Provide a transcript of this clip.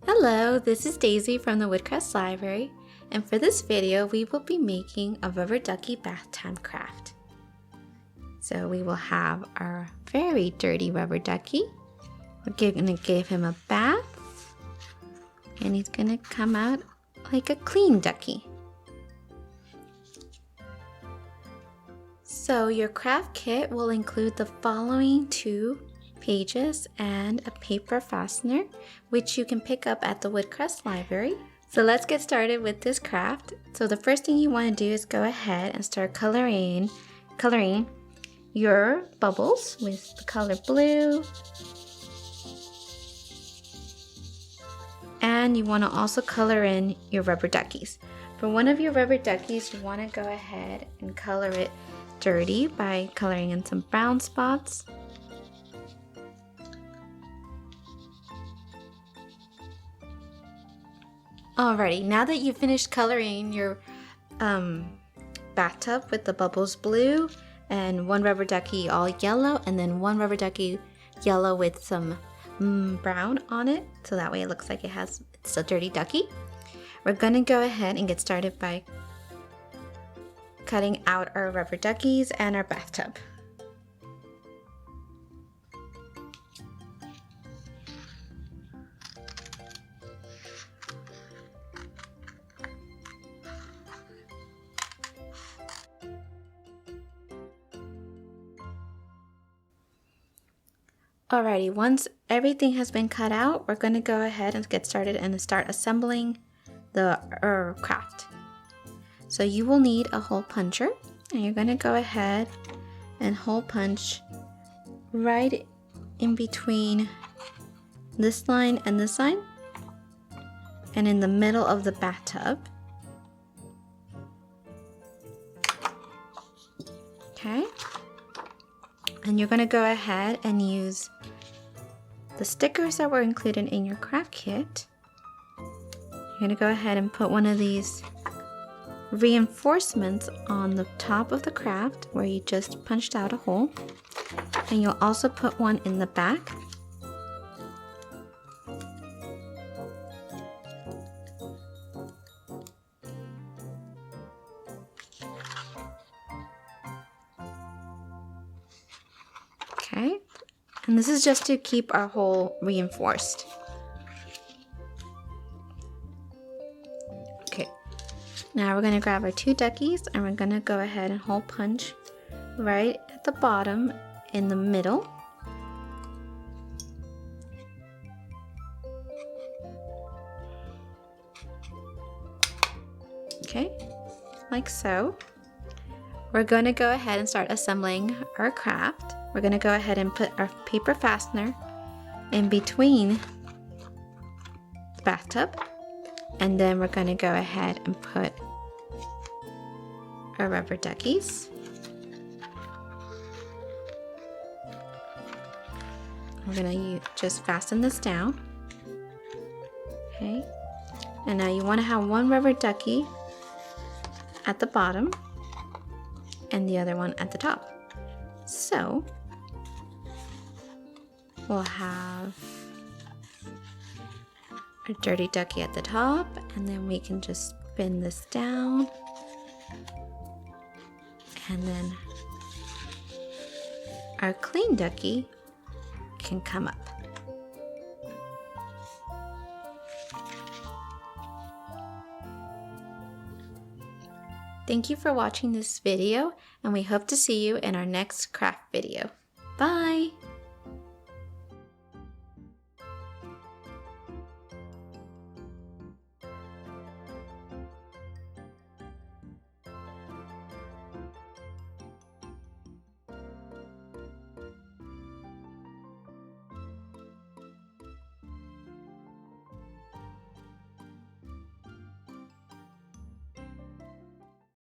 Hello, this is Daisy from the Woodcrest Library, and for this video we will be making a rubber ducky bathtub craft. So we will have our very dirty rubber ducky. We're going to give him a bath, and he's going to come out like a clean ducky. So your craft kit will include the following 2 pages and a paper fastener, which you can pick up at the Woodcrest Library. So let's get started with this craft. So the first thing you want to do is go ahead and start coloring your bubbles with the color blue. And you want to also color in your rubber duckies. For one of your rubber duckies, you want to go ahead and color it dirty by coloring in some brown spots. Alrighty, now that you've finished coloring your bathtub with the bubbles blue and one rubber ducky all yellow and then one rubber ducky yellow with some brown on it, so that way it looks like it's a dirty ducky, we're gonna go ahead and get started by cutting out our rubber duckies and our bathtub. Alrighty, once everything has been cut out, we're going to go ahead and get started and start assembling the craft. So you will need a hole puncher, and you're going to go ahead and hole punch right in between this line and this line, and in the middle of the bathtub. Okay. And you're going to go ahead and use the stickers that were included in your craft kit. You're going to go ahead and put one of these reinforcements on the top of the craft where you just punched out a hole. And you'll also put one in the back. Okay, and this is just to keep our hole reinforced. Okay, now we're going to grab our 2 duckies and we're going to go ahead and hole punch right at the bottom in the middle. Okay, like so. We're going to go ahead and start assembling our craft. We're going to go ahead and put our paper fastener in between the bathtub, and then we're going to go ahead and put our rubber duckies. We're going to just fasten this down. Okay, and now you want to have one rubber ducky at the bottom and the other one at the top. So we'll have a dirty ducky at the top, and then we can just spin this down, and then our clean ducky can come up. Thank you for watching this video, and we hope to see you in our next craft video. Bye!